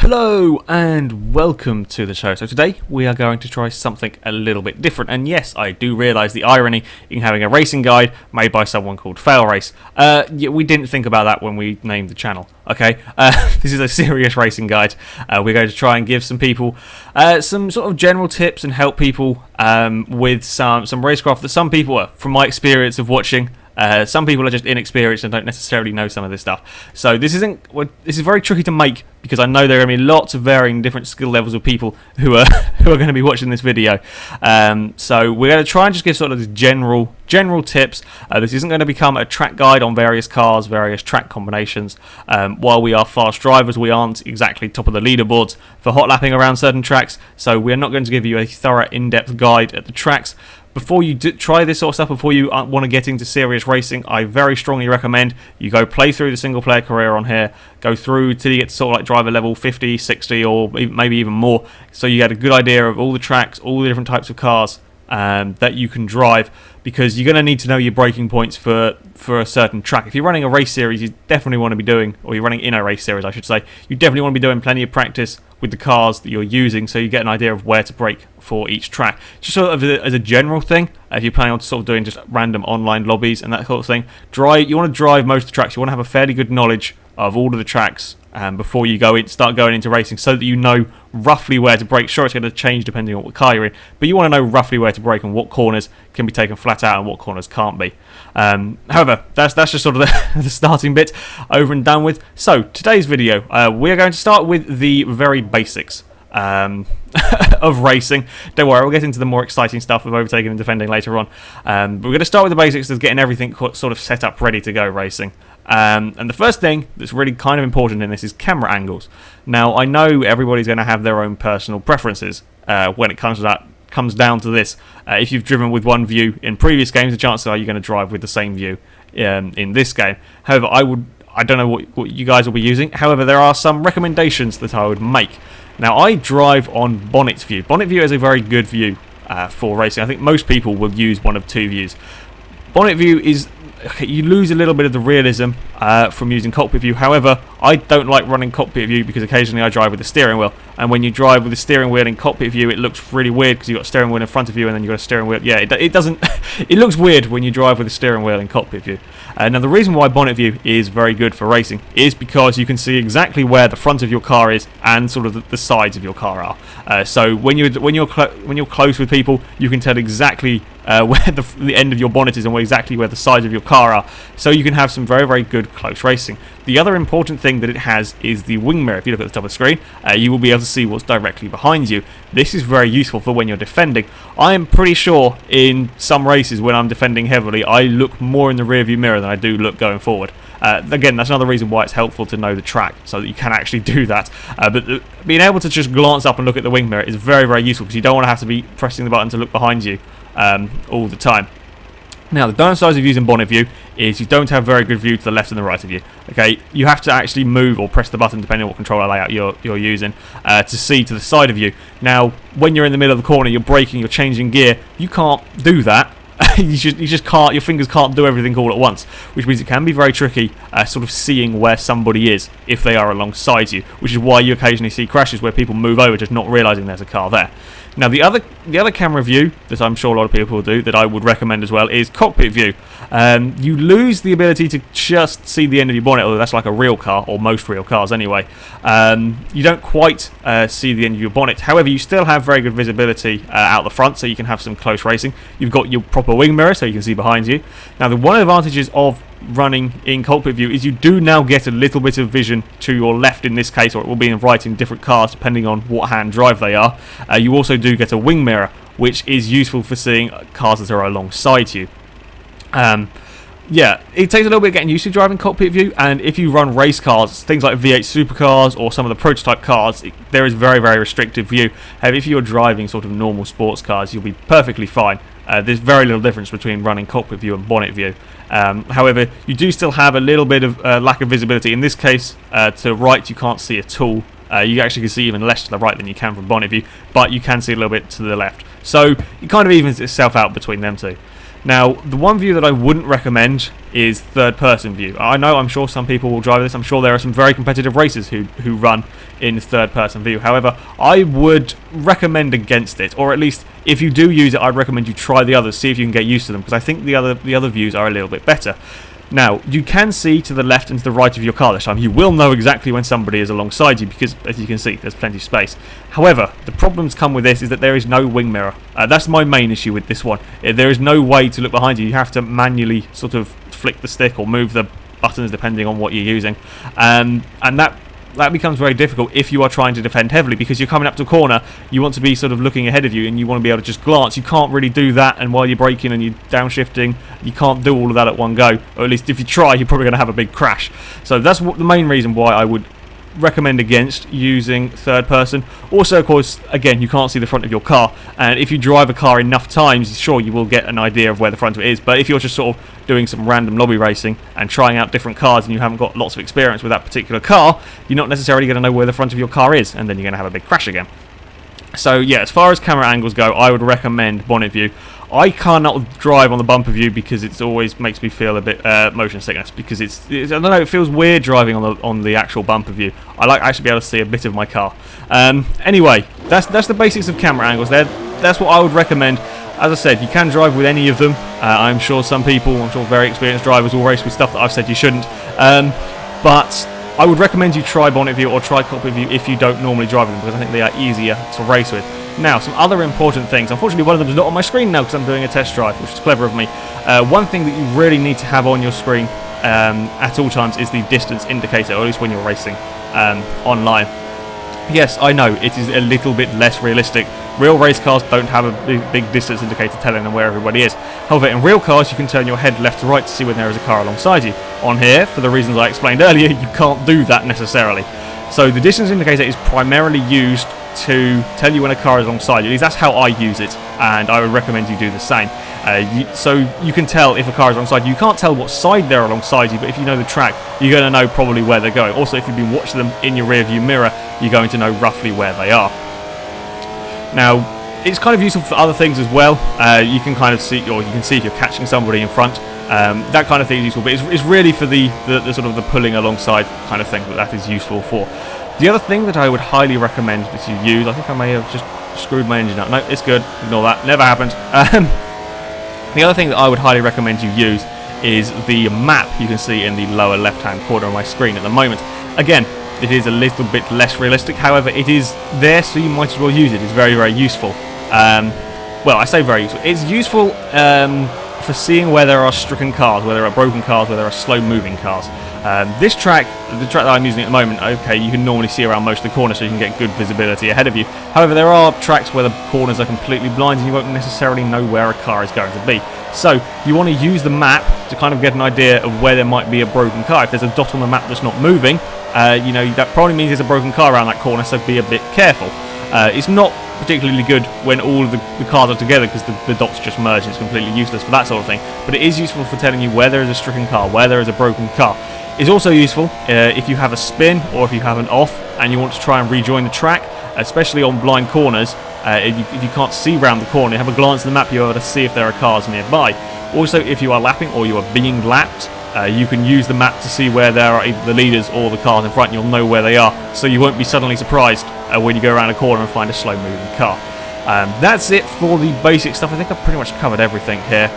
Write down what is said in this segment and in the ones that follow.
Hello and welcome to the show. So today we are going to try something a little bit different, and yes, I do realise the irony in having a racing guide made by someone called FailRace. Yeah, we didn't think about that when we named the channel. Okay, this is a serious racing guide. We're going to try and give some people some sort of general tips and help people with some racecraft that some people, from my experience of watching. Some people are just inexperienced and don't necessarily know some of this stuff. So this is very tricky to make because I know there are going to be lots of varying different skill levels of people who are going to be watching this video. So we're going to try and just give sort of general tips. This isn't going to become a track guide on various cars, various track combinations. While we are fast drivers, we aren't exactly top of the leaderboards for hot lapping around certain tracks. So we're not going to give you a thorough, in-depth guide at the tracks. Before you try this sort of stuff, before you want to get into serious racing, I very strongly recommend you go play through the single player career on here, go through till you get to sort of like driver level 50, 60 or maybe even more, so you get a good idea of all the tracks, all the different types of cars that you can drive, because you're going to need to know your braking points for a certain track. If you're running a race series, you definitely want to be doing, or you're running in a race series I should say, you definitely want to be doing plenty of practice with the cars that you're using, so you get an idea of where to brake for each track. Just sort of as a general thing, if you're planning on sort of doing just random online lobbies and that sort of thing, you want to drive most of the tracks. You want to have a fairly good knowledge of all of the tracks before you start going into racing, so that you know roughly where to brake. Sure, it's going to change depending on what car you're in, but you want to know roughly where to brake and what corners can be taken flat out and what corners can't be. However, that's just sort of the starting bit over and done with. So today's video, we are going to start with the very basics of racing. Don't worry, we'll get into the more exciting stuff of overtaking and defending later on. But we're going to start with the basics of getting everything sort of set up, ready to go racing. And the first thing that's really kind of important in this is camera angles. Now, I know everybody's going to have their own personal preferences when it comes down to this. If you've driven with one view in previous games, the chances are you're going to drive with the same view in this game. However, I don't know what you guys will be using. However, there are some recommendations that I would make. Now, I drive on Bonnet View. Bonnet View is a very good view for racing. I think most people will use one of two views. Bonnet View is... you lose a little bit of the realism from using cockpit view. However, I don't like running cockpit view because occasionally I drive with the steering wheel, and when you drive with the steering wheel in cockpit view, it looks really weird because you've got a steering wheel in front of you and then you've got a steering wheel. Yeah, it doesn't. It looks weird when you drive with a steering wheel in cockpit view. Now, the reason why Bonnet View is very good for racing is because you can see exactly where the front of your car is and sort of the sides of your car are. So when you're close with people, you can tell exactly where the end of your bonnet is and exactly where the sides of your car are. So you can have some very, very good close racing. The other important thing that it has is the wing mirror. If you look at the top of the screen, you will be able to see what's directly behind you. This is very useful for when you're defending. I am pretty sure in some races when I'm defending heavily, I look more in the rear view mirror than I do look going forward. Again, that's another reason why it's helpful to know the track, so that you can actually do that. But being able to just glance up and look at the wing mirror is very, very useful, because you don't want to have to be pressing the button to look behind you all the time. Now, the downsides of using Bonnet View is you don't have very good view to the left and the right of you. Okay, you have to actually move or press the button, depending on what controller layout you're using, to see to the side of you. Now, when you're in the middle of the corner, you're braking, you're changing gear, you can't do that. you just can't. Your fingers can't do everything all at once, which means it can be very tricky, sort of seeing where somebody is if they are alongside you. Which is why you occasionally see crashes where people move over just not realising there's a car there. Now, the other camera view that I'm sure a lot of people will do, that I would recommend as well, is cockpit view. You lose the ability to just see the end of your bonnet, although that's like a real car, or most real cars anyway. You don't quite see the end of your bonnet. However, you still have very good visibility out the front, so you can have some close racing. You've got your proper wing mirror, so you can see behind you. Now, the one advantages of running in cockpit view is you do now get a little bit of vision to your left in this case, or it will be in right in different cars depending on what hand drive they are. You also do get a wing mirror, which is useful for seeing cars that are alongside you. Yeah, it takes a little bit of getting used to driving cockpit view, and if you run race cars, things like V8 supercars or some of the prototype cars, there is very, very restrictive view. If you're driving sort of normal sports cars, you'll be perfectly fine. There's very little difference between running cockpit view and bonnet view. However, you do still have a little bit of lack of visibility. In this case, to right you can't see at all. You actually can see even less to the right than you can from bonnet view, but you can see a little bit to the left. So it kind of evens itself out between them two. Now, the one view that I wouldn't recommend is third-person view. I'm sure some people will drive this. I'm sure there are some very competitive racers who run in third-person view. However, I would recommend against it, or at least if you do use it, I'd recommend you try the others, see if you can get used to them, because I think the other views are a little bit better. Now, you can see to the left and to the right of your car this time. You will know exactly when somebody is alongside you because, as you can see, there's plenty of space. However, the problems come with this is that there is no wing mirror. That's my main issue with this one. There is no way to look behind you. You have to manually sort of flick the stick or move the buttons depending on what you're using. And that becomes very difficult if you are trying to defend heavily, because you're coming up to a corner, you want to be sort of looking ahead of you and you want to be able to just glance. You can't really do that, and while you're braking and you're downshifting, you can't do all of that at one go, or at least if you try, you're probably going to have a big crash. So that's the main reason why I would recommend against using third person. Also, of course, again, you can't see the front of your car, and if you drive a car enough times, sure, you will get an idea of where the front of it is, but if you're just sort of doing some random lobby racing and trying out different cars and you haven't got lots of experience with that particular car, you're not necessarily going to know where the front of your car is, and then you're going to have a big crash again. So yeah, as far as camera angles go, I would recommend bonnet view. I cannot drive on the bumper view because it always makes me feel a bit motion sickness, because it's I don't know, it feels weird driving on the actual bumper view. I like actually be able to see a bit of my car. Anyway, that's the basics of camera angles there. That's what I would recommend. As I said, you can drive with any of them. I'm sure some people, very experienced drivers will race with stuff that I've said you shouldn't. But I would recommend you try bonnet view or try cockpit view if you don't normally drive them, because I think they are easier to race with. Now, some other important things. Unfortunately, one of them is not on my screen now because I'm doing a test drive, which is clever of me. One thing that you really need to have on your screen at all times is the distance indicator, or at least when you're racing online. Yes, I know, it is a little bit less realistic. Real race cars don't have a big distance indicator telling them where everybody is. However, in real cars, you can turn your head left to right to see when there is a car alongside you. On here, for the reasons I explained earlier, you can't do that necessarily. So the distance indicator is primarily used to tell you when a car is alongside you. At least that's how I use it, and I would recommend you do the same. So you can tell if a car is alongside you. You can't tell what side they're alongside you, but if you know the track, you're going to know probably where they're going. Also, if you've been watching them in your rear view mirror, you're going to know roughly where they are. Now, it's kind of useful for other things as well. You can kind of see, or you can see if you're catching somebody in front. That kind of thing is useful, but it's really for the sort of the pulling alongside kind of thing that is useful for. The other thing that I would highly recommend that you use, I think I may have just screwed my engine up. No, it's good. Ignore that. Never happened. The other thing that I would highly recommend you use is the map you can see in the lower left-hand corner of my screen at the moment. Again, it is a little bit less realistic. However, it is there, so you might as well use it. It's very, very useful. Well, I say very useful. It's useful for seeing where there are stricken cars, where there are broken cars, where there are slow-moving cars. This track, the track that I'm using at the moment, okay, you can normally see around most of the corners, so you can get good visibility ahead of you. However, there are tracks where the corners are completely blind and you won't necessarily know where a car is going to be. So you want to use the map to kind of get an idea of where there might be a broken car. If there's a dot on the map that's not moving, you know, that probably means there's a broken car around that corner, so be a bit careful. It's not particularly good when all of the cars are together because the dots just merge and it's completely useless for that sort of thing. But it is useful for telling you where there is a stricken car, where there is a broken car. It's also useful if you have a spin or if you have an off and you want to try and rejoin the track, especially on blind corners. If you can't see round the corner, have a glance at the map, you're able to see if there are cars nearby. Also, if you are lapping or you are being lapped, you can use the map to see where there are either the leaders or the cars in front. You'll know where they are, so you won't be suddenly surprised when you go around a corner and find a slow-moving car. That's it for the basic stuff. I think I've pretty much covered everything here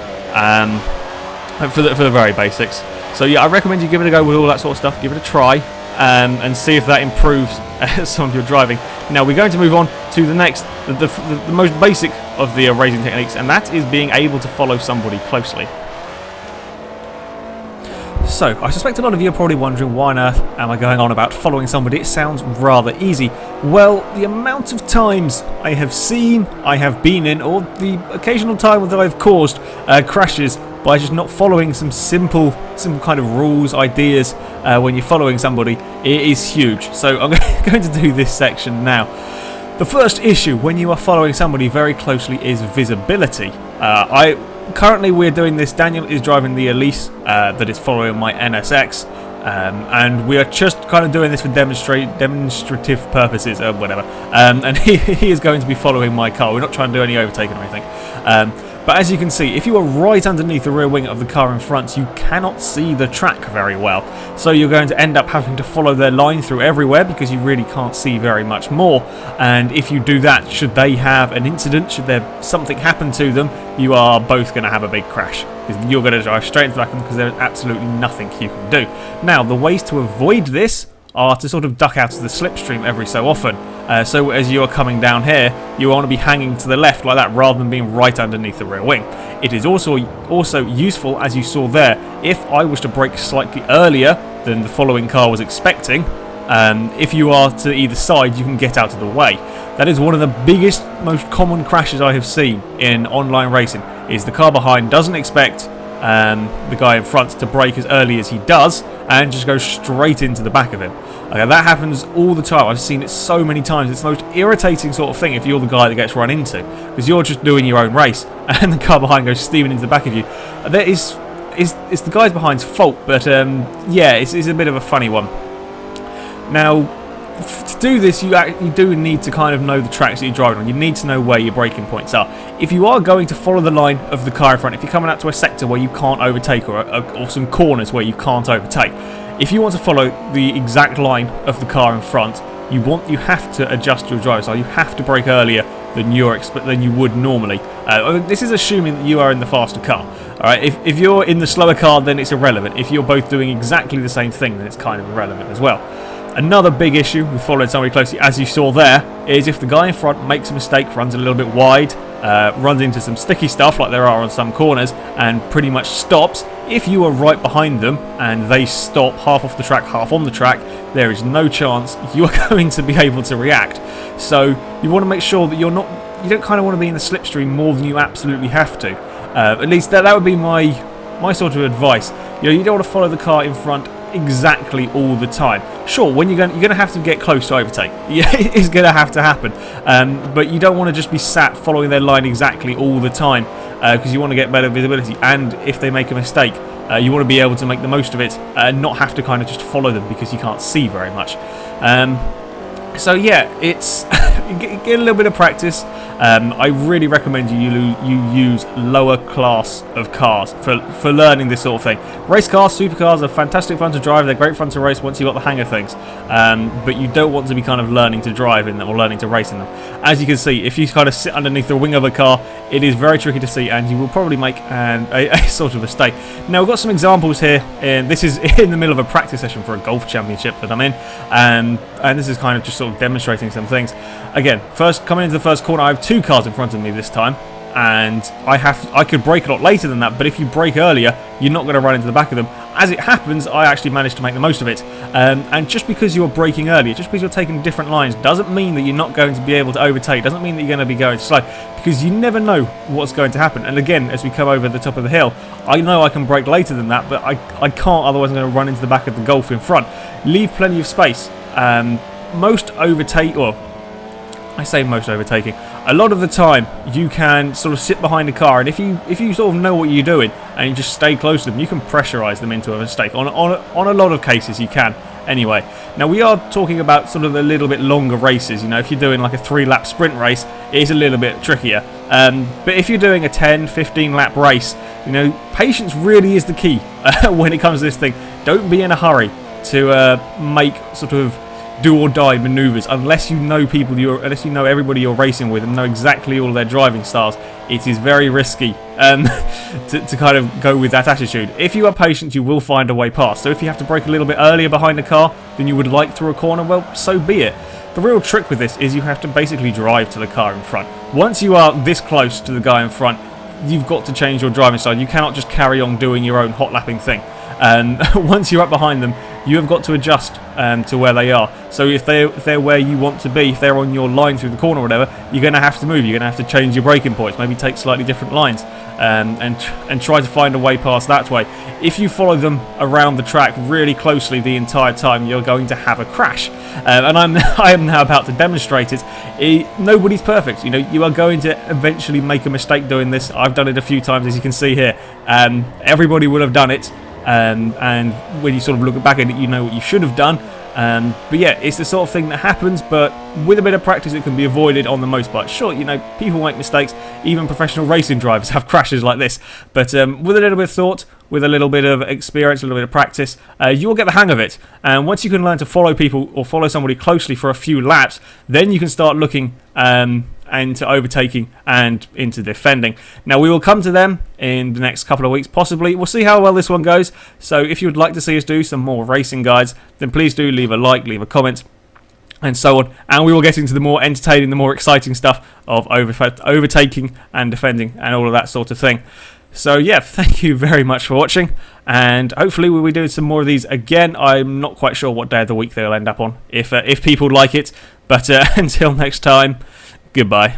for the very basics. So yeah, I recommend you give it a go with all that sort of stuff. Give it a try and see if that improves some of your driving. Now we're going to move on to the next, the most basic of the racing techniques, and that is being able to follow somebody closely. So, I suspect a lot of you are probably wondering why on earth am I going on about following somebody. It sounds rather easy. Well, the amount of times I have seen, I have been in, or the occasional time that I've caused crashes by just not following some kind of rules, ideas when you're following somebody, it is huge. So I'm going to do this section now. The first issue when you are following somebody very closely is visibility. Currently we're doing this, Daniel is driving the Elise that is following my NSX, and we are just kind of doing this for demonstrative purposes or whatever, and he is going to be following my car. We're not trying to do any overtaking or anything. But as you can see, if you are right underneath the rear wing of the car in front, you cannot see the track very well. So you're going to end up having to follow their line through everywhere because you really can't see very much more. And if you do that, should they have an incident, should there something happen to them, you are both going to have a big crash. Because you're going to drive straight into the back of them because there's absolutely nothing you can do. Now, the ways to avoid this are to sort of duck out of the slipstream every so often. So as you are coming down here, you want to be hanging to the left like that rather than being right underneath the rear wing. It is also useful, as you saw there, if I was to brake slightly earlier than the following car was expecting, if you are to either side, you can get out of the way. That is one of the biggest, most common crashes I have seen in online racing, is the car behind doesn't expect the guy in front to brake as early as he does and just go straight into the back of him. Okay, that happens all the time. I've seen it so many times. It's the most irritating sort of thing if you're the guy that gets run into, because you're just doing your own race and the car behind goes steaming into the back of you. It's the guys behind's fault, but yeah, it's a bit of a funny one. Now, to do this, you do need to kind of know the tracks that you're driving on. You need to know where your braking points are. If you are going to follow the line of the car in front, if you're coming out to a sector where you can't overtake, or some corners where you can't overtake, if you want to follow the exact line of the car in front, you have to adjust your drive style. You have to brake earlier than you would normally. This is assuming that you are in the faster car. Alright, if you're in the slower car, then it's irrelevant. If you're both doing exactly the same thing, then it's kind of irrelevant as well. Another big issue with following somebody closely, as you saw there, is if the guy in front makes a mistake, runs a little bit wide, runs into some sticky stuff like there are on some corners, and pretty much stops. If you are right behind them and they stop half off the track, half on the track, there is no chance you are going to be able to react. So you want to make sure that you don't kind of want to be in the slipstream more than you absolutely have to. At least that would be my sort of advice. You don't want to follow the car in front exactly all the time. Sure, when you're going to have to get close to overtake. Yeah, it's going to have to happen. But you don't want to just be sat following their line exactly all the time, because you want to get better visibility. And if they make a mistake, you want to be able to make the most of it and not have to kind of just follow them because you can't see very much. So yeah, it's get a little bit of practice. I really recommend you use lower class of cars for learning this sort of thing. Race cars, supercars are fantastic fun to drive. They're great fun to race once you've got the hang of things. But you don't want to be kind of learning to drive in them or learning to race in them. As you can see, if you kind of sit underneath the wing of a car, it is very tricky to see, and you will probably make a sort of mistake. Now, we've got some examples here, and this is in the middle of a practice session for a golf championship that I'm in, and this is kind of just sort of demonstrating some things. Again, coming into the first corner, I have two cars in front of me this time, and I could brake a lot later than that, but if you brake earlier, you're not going to run into the back of them. As it happens, I actually managed to make the most of it. And just because you're braking earlier, just because you're taking different lines, doesn't mean that you're not going to be able to overtake, doesn't mean that you're going to be going slow, because you never know what's going to happen. And again, as we come over the top of the hill, I know I can brake later than that, but I can't, otherwise I'm going to run into the back of the Golf in front. Leave plenty of space. Most overtake, or I say most overtaking, a lot of the time you can sort of sit behind a car, and if you sort of know what you're doing and you just stay close to them, you can pressurize them into a mistake. On a lot of cases you can. Anyway, now we are talking about sort of a little bit longer races. If you're doing like a 3-lap sprint race, it is a little bit trickier. But if you're doing a 10-15 lap race, patience really is the key when it comes to this thing. Don't be in a hurry to make sort of do or die maneuvers unless you know unless you know everybody you're racing with and know exactly all their driving styles. It is very risky to kind of go with that attitude. If you are patient, you will find a way past. So if you have to brake a little bit earlier behind a car than you would like through a corner, well, so be it. The real trick with this is you have to basically drive to the car in front. Once you are this close to the guy in front, you've got to change your driving style. You cannot just carry on doing your own hot lapping thing. Once you're up behind them, you have got to adjust to where they are. So if they're where you want to be, if they're on your line through the corner or whatever, you're going to have to move. You're going to have to change your braking points, maybe take slightly different lines, and try to find a way past that way. If you follow them around the track really closely the entire time, you're going to have a crash. And I am now about to demonstrate it. Nobody's perfect. You are going to eventually make a mistake doing this. I've done it a few times, as you can see here. Everybody will have done it. And when you sort of look back at it, you know what you should have done. But yeah, it's the sort of thing that happens, but with a bit of practice it can be avoided on the most part. Sure, you know, people make mistakes, even professional racing drivers have crashes like this, but with a little bit of thought, with a little bit of experience, a little bit of practice, you will get the hang of it. And once you can learn to follow people or follow somebody closely for a few laps, then you can start looking into overtaking and into defending. Now we will come to them in the next couple of weeks, possibly. We'll see how well this one goes. So if you would like to see us do some more racing guides, then please do leave a like, leave a comment, and so on. And we will get into the more entertaining, the more exciting stuff of overtaking and defending and all of that sort of thing. So yeah, thank you very much for watching, and hopefully we'll be doing some more of these again. I'm not quite sure what day of the week they'll end up on, if people like it. But until next time, goodbye.